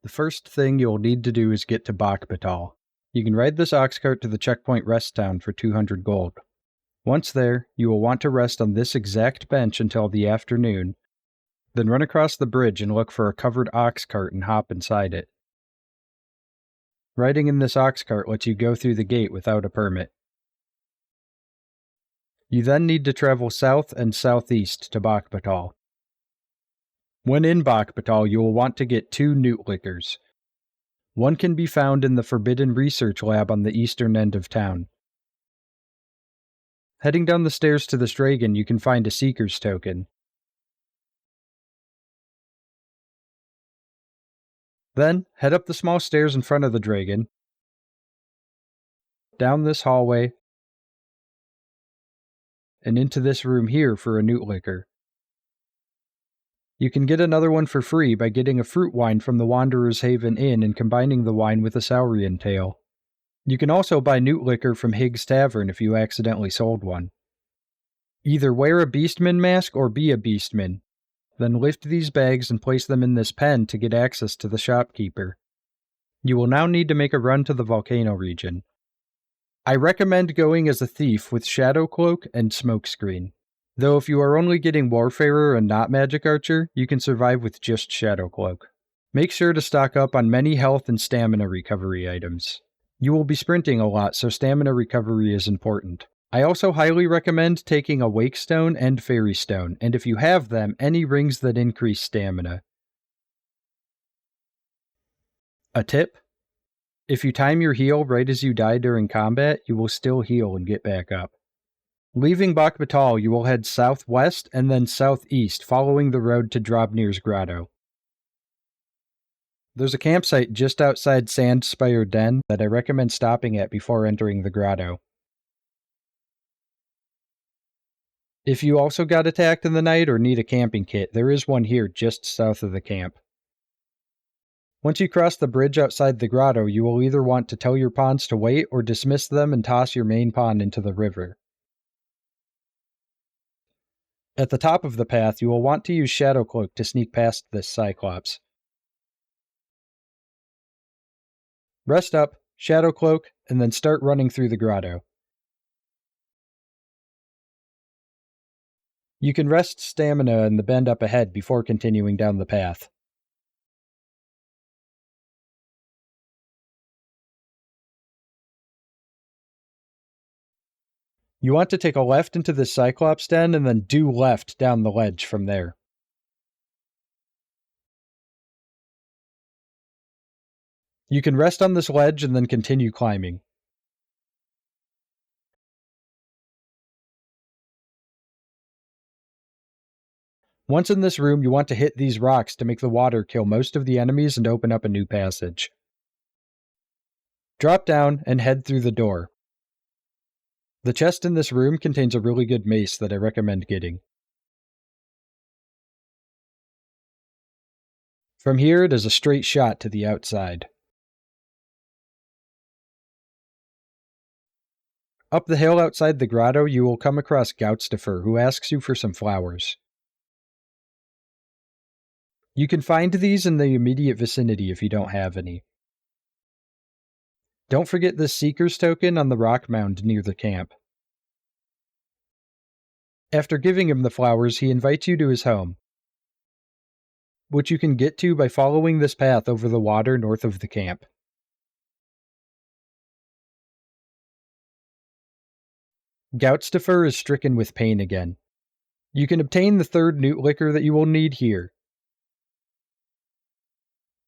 The first thing you'll need to do is get to Bakbatal. You can ride this ox cart to the checkpoint rest town for 200 gold. Once there, you will want to rest on this exact bench until the afternoon, then run across the bridge and look for a covered ox cart and hop inside it. Riding in this ox cart lets you go through the gate without a permit. You then need to travel south and southeast to Bakbatal. When in Bakbatal, you will want to get 2 newt liquors. One can be found in the Forbidden Research Lab on the eastern end of town. Heading down the stairs to the Stragan, you can find a Seeker's Token. Then, head up the small stairs in front of the Dragon, down this hallway, and into this room here for a newt liquor. You can get another one for free by getting a fruit wine from the Wanderer's Haven Inn and combining the wine with a Saurian tail. You can also buy newt liquor from Higgs Tavern if you accidentally sold one. Either wear a Beastman mask or be a Beastman. Then lift these bags and place them in this pen to get access to the shopkeeper. You will now need to make a run to the volcano region. I recommend going as a thief with Shadow Cloak and Smokescreen. Though if you are only getting Warfarer and not Magick Archer, you can survive with just Shadow Cloak. Make sure to stock up on many health and stamina recovery items. You will be sprinting a lot, so stamina recovery is important. I also highly recommend taking a Wake Stone and Fairy Stone, and if you have them, any rings that increase stamina. A tip? If you time your heal right as you die during combat, you will still heal and get back up. Leaving Bakbatal, you will head southwest and then southeast, following the road to Drapnir Grotto. There's a campsite just outside Sandspire Den that I recommend stopping at before entering the grotto. If you also got attacked in the night or need a camping kit, there is one here just south of the camp. Once you cross the bridge outside the grotto, you will either want to tell your pawns to wait or dismiss them and toss your main pawn into the river. At the top of the path, you will want to use Shadow Cloak to sneak past this Cyclops. Rest up, Shadow Cloak, and then start running through the grotto. You can rest stamina in the bend up ahead before continuing down the path. You want to take a left into the Cyclops Den and then due left down the ledge from there. You can rest on this ledge and then continue climbing. Once in this room, you want to hit these rocks to make the water kill most of the enemies and open up a new passage. Drop down and head through the door. The chest in this room contains a really good mace that I recommend getting. From here, it is a straight shot to the outside. Up the hill outside the grotto, you will come across Goutstifer, who asks you for some flowers. You can find these in the immediate vicinity if you don't have any. Don't forget this Seeker's Token on the rock mound near the camp. After giving him the flowers, he invites you to his home, which you can get to by following this path over the water north of the camp. Goutstifer is stricken with pain again. You can obtain the 3rd newt liquor that you will need here.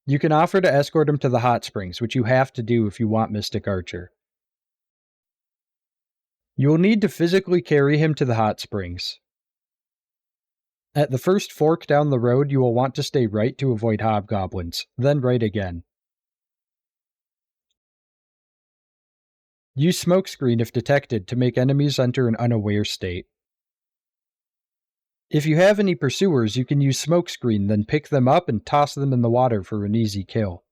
You can offer to escort him to the hot springs, which you have to do if you want Magick Archer. You will need to physically carry him to the hot springs. At the first fork down the road, you will want to stay right to avoid hobgoblins, then right again. Use Smokescreen if detected to make enemies enter an unaware state. If you have any pursuers, you can use Smokescreen, then pick them up and toss them in the water for an easy kill.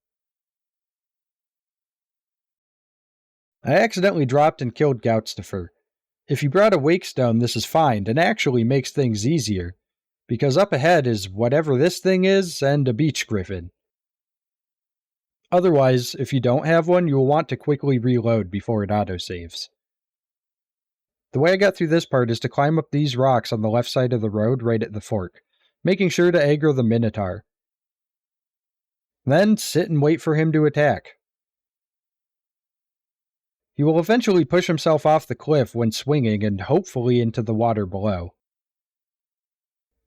I accidentally dropped and killed Goutstifer. If you brought a Wake Stone, this is fine, and actually makes things easier, because up ahead is whatever this thing is and a Beach Griffin. Otherwise, if you don't have one, you will want to quickly reload before it autosaves. The way I got through this part is to climb up these rocks on the left side of the road right at the fork, making sure to aggro the Minotaur. Then sit and wait for him to attack. He will eventually push himself off the cliff when swinging and hopefully into the water below.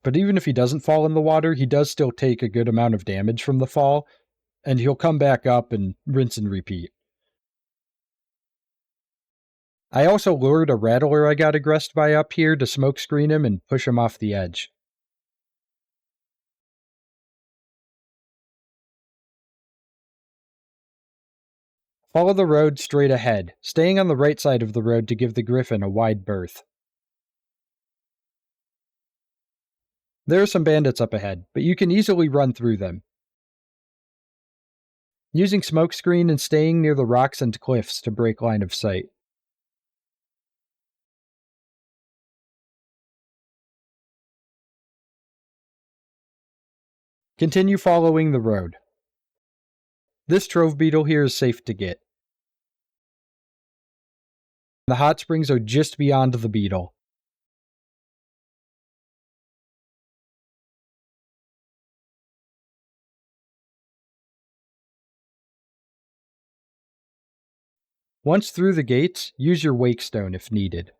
But even if he doesn't fall in the water, he does still take a good amount of damage from the fall, and he'll come back up and rinse and repeat. I also lured a rattler I got aggressed by up here to smokescreen him and push him off the edge. Follow the road straight ahead, staying on the right side of the road to give the griffin a wide berth. There are some bandits up ahead, but you can easily run through them. Using smokescreen and staying near the rocks and cliffs to break line of sight. Continue following the road. This trove beetle here is safe to get. The hot springs are just beyond the beetle. Once through the gates, use your wake stone if needed.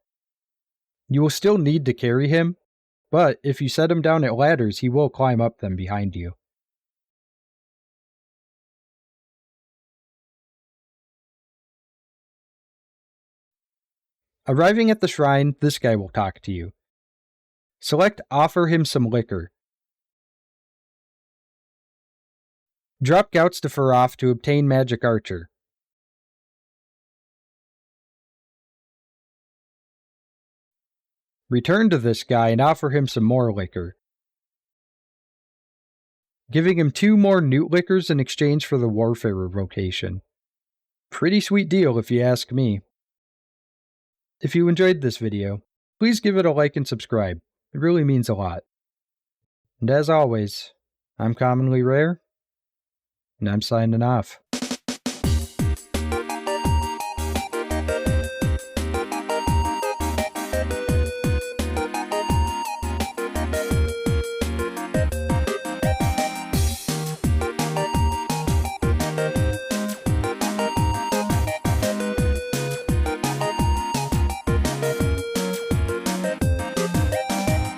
You will still need to carry him, but if you set him down at ladders, he will climb up them behind you. Arriving at the shrine, this guy will talk to you. Select Offer him some liquor. Drop Gouts to Faroth to obtain Magick Archer. Return to this guy and offer him some more liquor, giving him 2 more newt liquors in exchange for the Warfarer vocation. Pretty sweet deal if you ask me. If you enjoyed this video, please give it a like and subscribe. It really means a lot. And as always, I'm Commonly Rare, and I'm signing off.